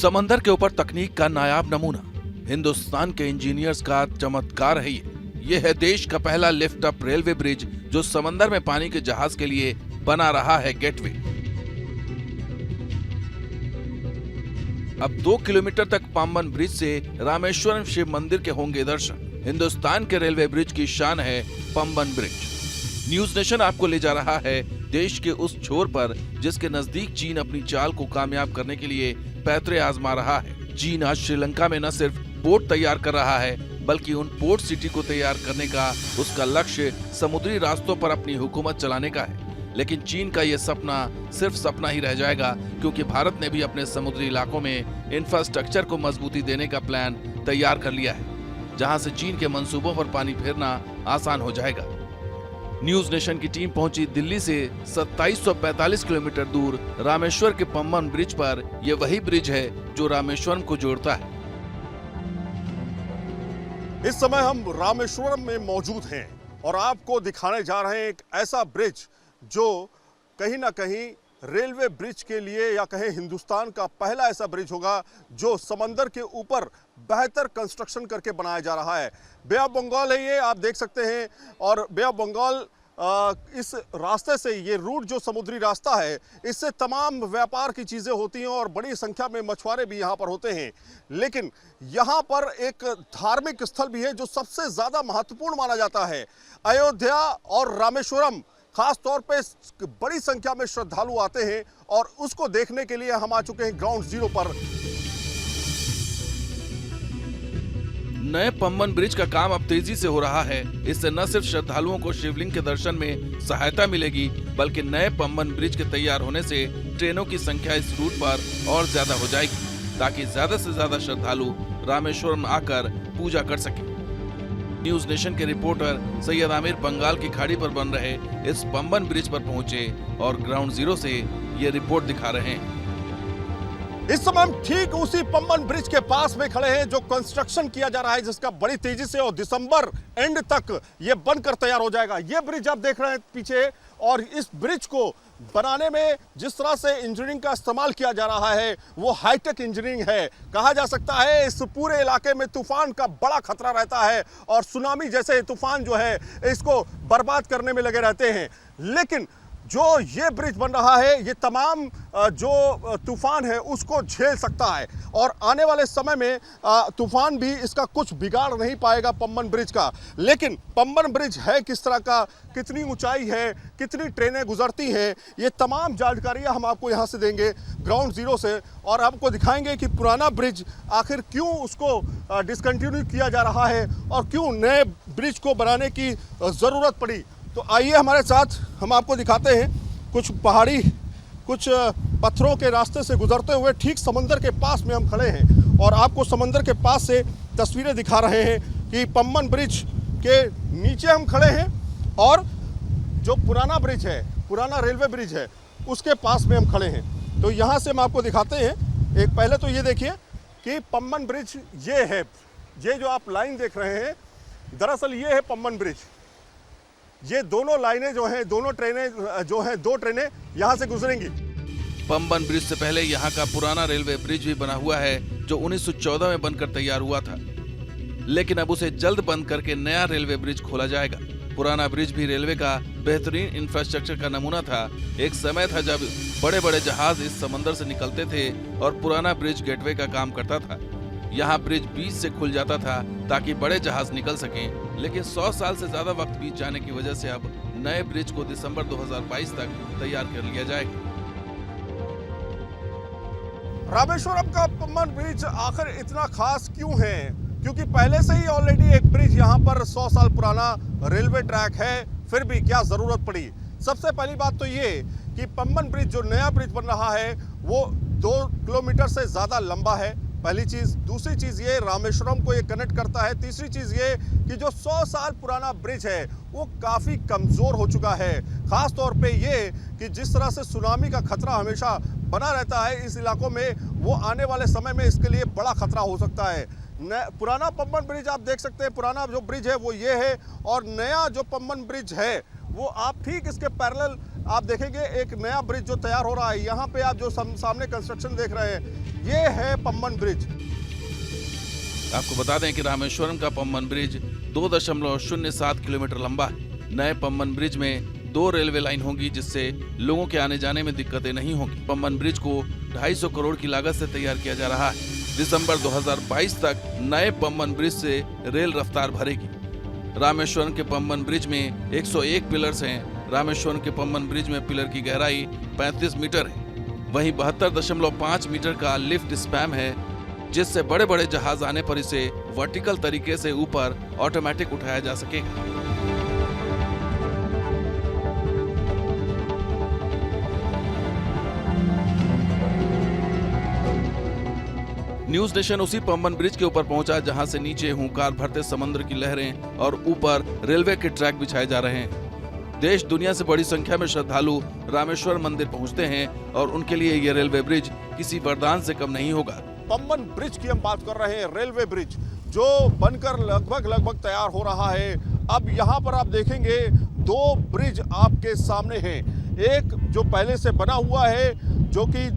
समंदर के ऊपर तकनीक का नायाब नमूना, हिंदुस्तान के इंजीनियर्स का चमत्कार है ये है देश का पहला लिफ्ट अप रेलवे ब्रिज जो समंदर में पानी के जहाज के लिए बना रहा है गेटवे। अब 2 किलोमीटर तक पाम्बन ब्रिज से रामेश्वरम शिव मंदिर के होंगे दर्शन। हिंदुस्तान के रेलवे ब्रिज की शान है पाम्बन ब्रिज। न्यूज नेशन आपको ले जा रहा है देश के उस छोर पर जिसके नजदीक चीन अपनी चाल को कामयाब करने के लिए पैतरे आजमा रहा है। चीन आज श्रीलंका में न सिर्फ पोर्ट तैयार कर रहा है बल्कि उन पोर्ट सिटी को तैयार करने का उसका लक्ष्य समुद्री रास्तों पर अपनी हुकूमत चलाने का है। लेकिन चीन का ये सपना सिर्फ सपना ही रह जाएगा, क्योंकि भारत ने भी अपने समुद्री इलाकों में इंफ्रास्ट्रक्चर को मजबूती देने का प्लान तैयार कर लिया है, जहां से चीन के मंसूबों पर पानी फेरना आसान हो जाएगा। न्यूज नेशन की टीम पहुंची दिल्ली से 2745 किलोमीटर दूर रामेश्वर के पाम्बन ब्रिज पर। यह वही ब्रिज है जो रामेश्वरम को जोड़ता है। इस समय हम रामेश्वरम में मौजूद हैं और आपको दिखाने जा रहे हैं एक ऐसा ब्रिज जो कहीं ना कहीं रेलवे ब्रिज के लिए या कहें हिंदुस्तान का पहला ऐसा ब्रिज होगा जो समंदर के ऊपर बेहतर कंस्ट्रक्शन करके बनाया जा रहा है। बे ऑफ बंगाल है ये, आप देख सकते हैं। और बे ऑफ बंगाल इस रास्ते से, ये रूट जो समुद्री रास्ता है, इससे तमाम व्यापार की चीज़ें होती हैं और बड़ी संख्या में मछुआरे भी यहाँ पर होते हैं। लेकिन यहाँ पर एक धार्मिक स्थल भी है जो सबसे ज़्यादा महत्वपूर्ण माना जाता है। अयोध्या और रामेश्वरम खास तौर पे बड़ी संख्या में श्रद्धालु आते हैं और उसको देखने के लिए हम आ चुके हैं ग्राउंड जीरो पर। नए पाम्बन ब्रिज का काम अब तेजी से हो रहा है। इससे न सिर्फ श्रद्धालुओं को शिवलिंग के दर्शन में सहायता मिलेगी, बल्कि नए पाम्बन ब्रिज के तैयार होने से ट्रेनों की संख्या इस रूट पर और ज्यादा हो जाएगी, ताकि ज्यादा से ज्यादा श्रद्धालु रामेश्वरम आकर पूजा कर सके। न्यूज नेशन के रिपोर्टर सैयद आमिर बंगाल की खाड़ी पर बन रहे इस पाम्बन ब्रिज पर पहुंचे और ग्राउंड जीरो से ये रिपोर्ट दिखा रहे हैं। इस समय हम ठीक उसी पाम्बन ब्रिज के पास में खड़े हैं जो कंस्ट्रक्शन किया जा रहा है, जिसका बड़ी तेजी से और दिसंबर एंड तक ये बनकर तैयार हो जाएगा। ये ब्रिज आप देख रहे हैं पीछे, और इस ब्रिज को बनाने में जिस तरह से इंजीनियरिंग का इस्तेमाल किया जा रहा है वो हाईटेक इंजीनियरिंग है। कहा जा सकता है इस पूरे इलाके में तूफान का बड़ा खतरा रहता है और सुनामी जैसे तूफान जो है इसको बर्बाद करने में लगे रहते हैं। लेकिन जो ये ब्रिज बन रहा है ये तमाम जो तूफान है उसको झेल सकता है और आने वाले समय में तूफान भी इसका कुछ बिगाड़ नहीं पाएगा पाम्बन ब्रिज का। लेकिन पाम्बन ब्रिज है किस तरह का, कितनी ऊंचाई है, कितनी ट्रेनें गुजरती हैं, ये तमाम जानकारियां हम आपको यहाँ से देंगे ग्राउंड जीरो से, और आपको दिखाएंगे कि पुराना ब्रिज आखिर क्यों उसको डिसकंटिन्यू किया जा रहा है और क्यों नए ब्रिज को बनाने की ज़रूरत पड़ी। तो आइए हमारे साथ, हम आपको दिखाते हैं कुछ पहाड़ी, कुछ पत्थरों के रास्ते से गुजरते हुए ठीक समंदर के पास में हम खड़े हैं और आपको समंदर के पास से तस्वीरें दिखा रहे हैं कि पाम्बन ब्रिज के नीचे हम खड़े हैं और जो पुराना ब्रिज है, पुराना रेलवे ब्रिज है, उसके पास में हम खड़े हैं। तो यहाँ से हम आपको दिखाते हैं। एक पहले तो ये देखिए कि पाम्बन ब्रिज ये है, ये जो आप लाइन देख रहे हैं दरअसल ये है पाम्बन ब्रिज। ये दोनों लाइनें जो हैं, दोनों ट्रेनें जो हैं, 2 ट्रेनें यहाँ से गुजरेंगी। पाम्बन ब्रिज से पहले यहाँ का पुराना रेलवे ब्रिज भी बना हुआ है जो 1914 में बनकर तैयार हुआ था, लेकिन अब उसे जल्द बंद करके नया रेलवे ब्रिज खोला जाएगा। पुराना ब्रिज भी रेलवे का बेहतरीन इंफ्रास्ट्रक्चर का नमूना था। एक समय था जब बड़े बड़े जहाज इस समंदर से निकलते थे और पुराना ब्रिज गेटवे का काम करता था। यहाँ ब्रिज बीच से खुल जाता था ताकि बड़े जहाज निकल सकें, लेकिन 100 साल से ज्यादा वक्त बीत जाने की वजह से अब नए ब्रिज को दिसंबर 2022 तक तैयार कर लिया जाएगा। रामेश्वरम का पाम्बन ब्रिज आखिर इतना खास क्यों है? क्योंकि पहले से ही ऑलरेडी एक ब्रिज यहाँ पर 100 साल पुराना रेलवे ट्रैक है, फिर भी क्या जरूरत पड़ी? सबसे पहली बात तो ये कि पाम्बन ब्रिज जो नया ब्रिज बन रहा है वो 2 किलोमीटर से ज्यादा लंबा है, पहली चीज़। दूसरी चीज़ ये रामेश्वरम को ये कनेक्ट करता है। तीसरी चीज़ ये कि जो 100 साल पुराना ब्रिज है वो काफ़ी कमज़ोर हो चुका है। ख़ास तौर पे ये कि जिस तरह से सुनामी का खतरा हमेशा बना रहता है इस इलाकों में, वो आने वाले समय में इसके लिए बड़ा खतरा हो सकता है। पुराना पाम्बन ब्रिज आप देख सकते हैं, पुराना जो ब्रिज है वो ये है, और नया जो पाम्बन ब्रिज है वो आप ठीक इसके पैरेलल आप देखेंगे एक नया ब्रिज जो तैयार हो रहा है। यहाँ पे आप जो सामने कंस्ट्रक्शन देख रहे हैं, ये है पंबन ब्रिज। आपको बता दें कि रामेश्वरम का पंबन ब्रिज 2.07 किलोमीटर लंबा है। नए पंबन ब्रिज में 2 रेलवे लाइन होंगी, जिससे लोगों के आने जाने में दिक्कतें नहीं होंगी। पंबन ब्रिज को 250 करोड़ की लागत से तैयार किया जा रहा है। दिसंबर 2022 तक नए पंबन ब्रिज से रेल रफ्तार भरेगी। रामेश्वरम के पंबन ब्रिज में 101 पिलर्स हैं। रामेश्वरम के पंबन ब्रिज में पिलर की गहराई 35 मीटर है। वहीं 72.5 मीटर का लिफ्ट स्पैम है, जिससे बड़े बड़े जहाज आने पर इसे वर्टिकल तरीके से ऊपर ऑटोमेटिक उठाया जा सकेगा। न्यूज नेशन उसी पंबन ब्रिज के ऊपर पहुंचा, जहां से नीचे हुंकार भरते समुद्र की लहरें और ऊपर रेलवे के ट्रैक बिछाए जा रहे हैं। देश दुनिया से बड़ी संख्या में श्रद्धालु रामेश्वर मंदिर पहुंचते हैं और उनके लिए यह रेलवे ब्रिज किसी वरदान से कम नहीं होगा। पंबन ब्रिज की हम बात कर रहे हैं, रेलवे ब्रिज जो बनकर लगभग तैयार हो रहा है। अब यहाँ पर आप देखेंगे 2 ब्रिज आपके सामने हैं। एक जो पहले से बना हुआ है, जो कि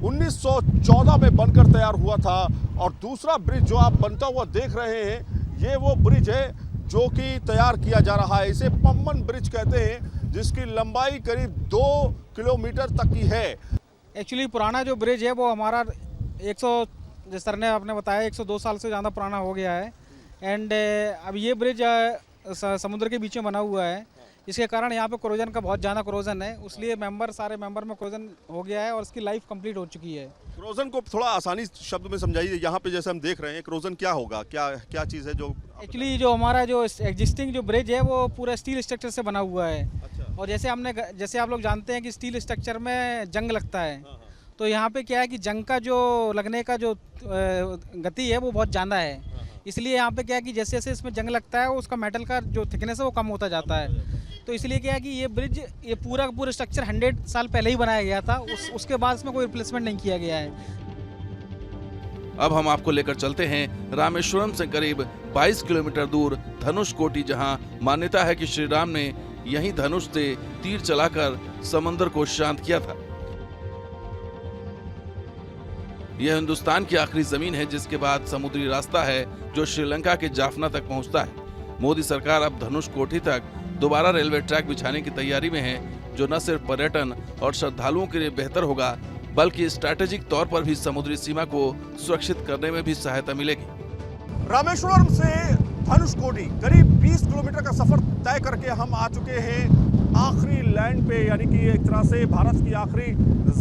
1914 में बनकर तैयार हुआ था, और दूसरा ब्रिज जो आप बनता हुआ देख रहे हैं, ये वो ब्रिज है जो कि तैयार किया जा रहा है। इसे पंबन ब्रिज कहते हैं, जिसकी लंबाई करीब 2 किलोमीटर तक की है। एक्चुअली पुराना जो ब्रिज है वो हमारा 100, जिस सर ने आपने बताया, 102 साल से ज़्यादा पुराना हो गया है। एंड अब ये ब्रिज समुद्र के बीच में बना हुआ है, इसके कारण यहाँ पे क्रोजन का बहुत ज़्यादा क्रोजन है, इसलिए सारे मेंबर में क्रोजन हो गया है और इसकी लाइफ कंप्लीट हो चुकी है। क्रोजन को थोड़ा आसानी शब्द में समझाइए। यहाँ पे जैसे हम देख रहे हैं, क्रोजन क्या होगा, क्या चीज़ है जो एक्चुअली जो हमारा जो एग्जिस्टिंग जो ब्रिज है वो पूरा स्टील स्ट्रक्चर से बना हुआ है। अच्छा। और जैसे आप लोग जानते हैं कि स्टील स्ट्रक्चर में जंग लगता है, तो यहाँ पे क्या है कि जंग का जो लगने का जो गति है वो बहुत ज़्यादा है। इसलिए यहाँ पे क्या है कि जैसे जैसे इसमें जंग लगता है, उसका मेटल का जो थिकनेस है वो कम होता जाता है। तो इसलिए क्या है कि ये ब्रिज, ये पूरा स्ट्रक्चर 100 साल पहले ही बनाया गया था, उसके बाद इसमें कोई रिप्लेसमेंट नहीं किया गया है। अब हम आपको लेकर चलते हैं रामेश्वरम से करीब 22 किलोमीटर दूर धनुषकोटी, जहां मान्यता है कि श्री राम ने यहीं धनुष से तीर चलाकर समंदर को शांत किया था। यह हिंदुस्तान की आखिरी जमीन है जिसके बाद समुद्री रास्ता है जो श्रीलंका के जाफना तक पहुंचता है। मोदी सरकार अब धनुषकोटी तक दोबारा रेलवे ट्रैक बिछाने की तैयारी में है, जो न सिर्फ पर्यटन और श्रद्धालुओं के लिए बेहतर होगा, बल्कि स्ट्रैटेजिक तौर पर भी समुद्री सीमा को सुरक्षित करने में भी सहायता मिलेगी। रामेश्वरम से धनुषकोटी करीब 20 किलोमीटर का सफर तय करके हम आ चुके हैं आखिरी लैंड पे, यानी कि एक तरह से भारत की आखिरी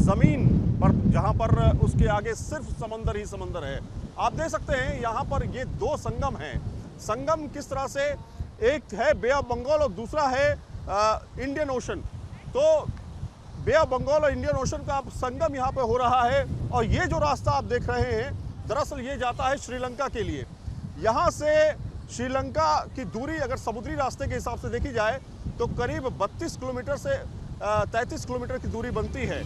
जमीन पर, जहां पर उसके आगे सिर्फ समंदर ही समंदर है। आप देख सकते हैं यहाँ पर ये 2 संगम हैं। संगम किस तरह से, एक है बे ऑफ बंगाल और दूसरा है इंडियन ओशन। तो बे ऑफ बंगाल और इंडियन ओशन का संगम यहाँ पे हो रहा है, और ये जो रास्ता आप देख रहे हैं, दरअसल ये जाता है श्रीलंका के लिए। यहाँ से श्रीलंका की दूरी अगर समुद्री रास्ते के हिसाब से देखी जाए तो करीब 32 किलोमीटर से 33 किलोमीटर की दूरी बनती है।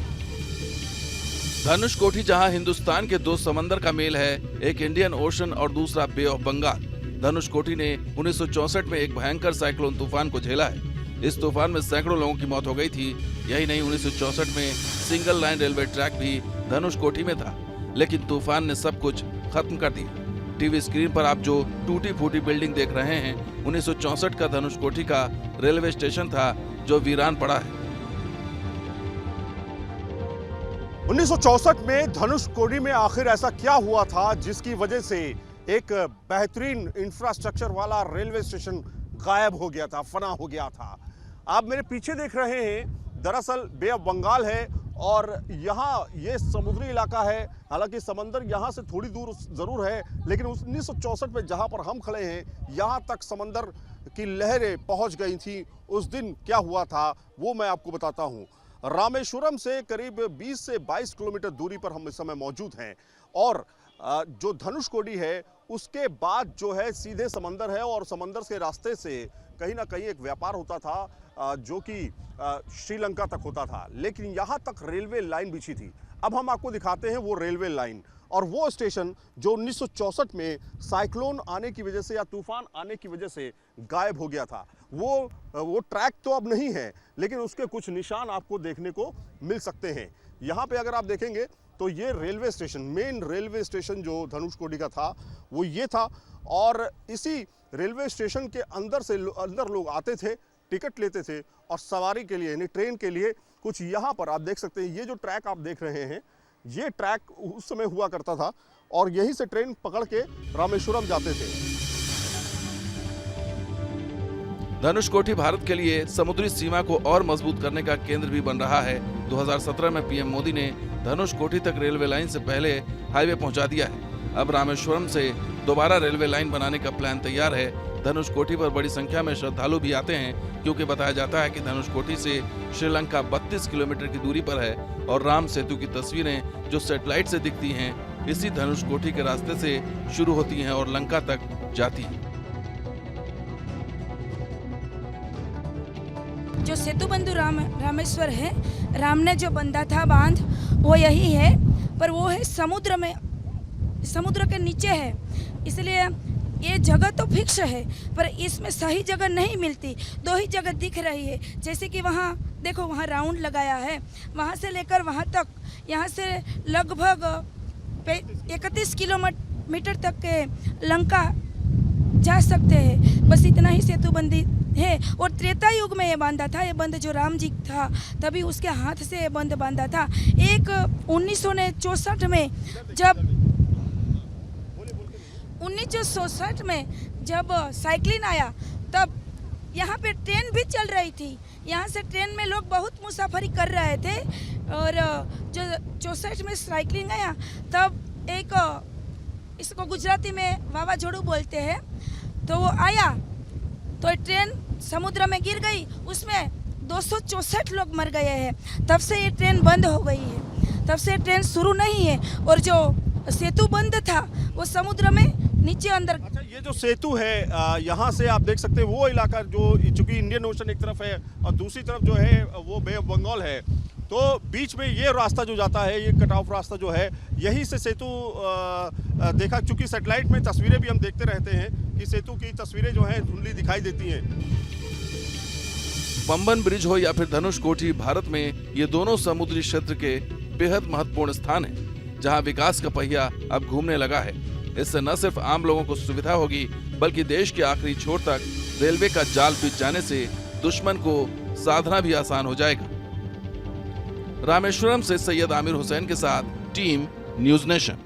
धनुषकोटी जहां हिंदुस्तान के 2 समंदर का मेल है, एक इंडियन ओशन और दूसरा बे ऑफ बंगाल। धनुषकोटी ने 1964 में एक भयंकर साइक्लोन तूफान को झेला है। इस तूफान में सैकड़ों लोगों की मौत हो गई थी। यही नहीं, 1964 में सिंगल लाइन रेलवे ट्रैक भी धनुषकोटी में था, लेकिन तूफान ने सब कुछ खत्म कर दिया। टीवी स्क्रीन पर आप जो टूटी फूटी बिल्डिंग देख रहे हैं, 1964 का धनुषकोटी का रेलवे स्टेशन था, जो वीरान पड़ा है। 1964 में धनुषकोटी में आखिर ऐसा क्या हुआ था जिसकी वजह से एक बेहतरीन इंफ्रास्ट्रक्चर वाला रेलवे स्टेशन गायब हो गया था, फना हो गया था। आप मेरे पीछे देख रहे हैं, दरअसल बे ऑफ बंगाल है, और यहाँ ये समुद्री इलाका है। हालांकि समंदर यहाँ से थोड़ी दूर ज़रूर है, लेकिन 1964 में जहाँ पर हम खड़े हैं, यहाँ तक समंदर की लहरें पहुँच गई थी। उस दिन क्या हुआ था वो मैं आपको बताता हूँ। रामेश्वरम से करीब 20 से 22 किलोमीटर दूरी पर हम इस समय मौजूद हैं, और जो धनुषकोटी है उसके बाद जो है सीधे समंदर है, और समंदर के रास्ते से कहीं ना कहीं एक व्यापार होता था जो कि श्रीलंका तक होता था, लेकिन यहाँ तक रेलवे लाइन बिछी थी। अब हम आपको दिखाते हैं वो रेलवे लाइन, और वो स्टेशन जो 1964 में साइक्लोन आने की वजह से या तूफान आने की वजह से गायब हो गया था, वो ट्रैक तो अब नहीं है, लेकिन उसके कुछ निशान आपको देखने को मिल सकते हैं। यहाँ पे अगर आप देखेंगे तो ये railway station, main railway station जो धनुषकोडी का था वो ये था, और इसी रेलवे स्टेशन के अंदर लोग आते थे, टिकट लेते थे और सवारी के लिए यानी ट्रेन के लिए कुछ यहाँ पर आप देख सकते हैं, ये जो ट्रैक आप देख रहे हैं ये ट्रैक उस समय हुआ करता था और यहीं से ट्रेन पकड़ के रामेश्वरम जाते थे। धनुषकोटी भारत के लिए समुद्री सीमा को और मजबूत करने का केंद्र भी बन रहा है। 2017 में पीएम मोदी ने धनुषकोटी तक रेलवे लाइन से पहले हाईवे पहुंचा दिया है। अब रामेश्वरम से दोबारा रेलवे लाइन बनाने का प्लान तैयार है। धनुषकोटी पर बड़ी संख्या में श्रद्धालु भी आते हैं, क्योंकि बताया जाता है कि धनुषकोटी से श्रीलंका 32 किलोमीटर की दूरी पर है और राम सेतु की तस्वीरें जो सैटेलाइट से दिखती हैं, इसी धनुषकोटी के रास्ते से शुरू होती हैं और लंका तक जाती हैं। जो सेतु बंधु रामेश्वर है, राम ने जो बंधा था बांध, वो यही है, पर वो है समुद्र में, समुद्र के नीचे है। इसलिए ये जगह तो फिक्स है, पर इसमें सही जगह नहीं मिलती। दो ही जगह दिख रही है, जैसे कि वहाँ देखो, वहाँ राउंड लगाया है, वहाँ से लेकर वहाँ तक, यहाँ से लगभग 31 किलोमीटर तक के लंका जा सकते हैं। बस इतना ही सेतुबंदी है। और त्रेता युग में ये बांधा था, ये बंद जो राम जी था तभी उसके हाथ से ये बंद बांधा था। एक 1964 में जब साइक्लिन आया, तब यहाँ पे ट्रेन भी चल रही थी। यहाँ से ट्रेन में लोग बहुत मुसाफरी कर रहे थे, और जो 64 में साइक्लिन आया तब एक, इसको गुजराती में वावाझोड़ू बोलते हैं, तो वो आया तो ट्रेन समुद्र में गिर गई, उसमें 264 लोग मर गए हैं। तब से ये ट्रेन बंद हो गई है, तब से ट्रेन शुरू नहीं है। और जो सेतु बंद था वो समुद्र में नीचे अंदर। अच्छा, ये जो सेतु है यहाँ से आप देख सकते हैं वो इलाका जो, चूंकि इंडियन ओशन एक तरफ है और दूसरी तरफ जो है वो बे ऑफ बंगाल है, तो बीच में ये रास्ता जो जाता है, ये कट ऑफ रास्ता जो है, यहीं से सेतु देखा। चूंकि सैटेलाइट में तस्वीरें भी हम देखते रहते हैं कि सेतु की तस्वीरें जो हैं धुंधली दिखाई देती हैं। पंबन ब्रिज हो या फिर धनुषकोटी, भारत में ये दोनों समुद्री क्षेत्र के बेहद महत्वपूर्ण स्थान हैं, जहां विकास का पहिया अब घूमने लगा है। इससे न सिर्फ आम लोगों को सुविधा होगी, बल्कि देश के आखिरी छोर तक रेलवे का जाल बिछ जाने से दुश्मन को साधना भी आसान हो जाएगा। रामेश्वरम से सैयद आमिर हुसैन के साथ टीम न्यूज़ नेशन।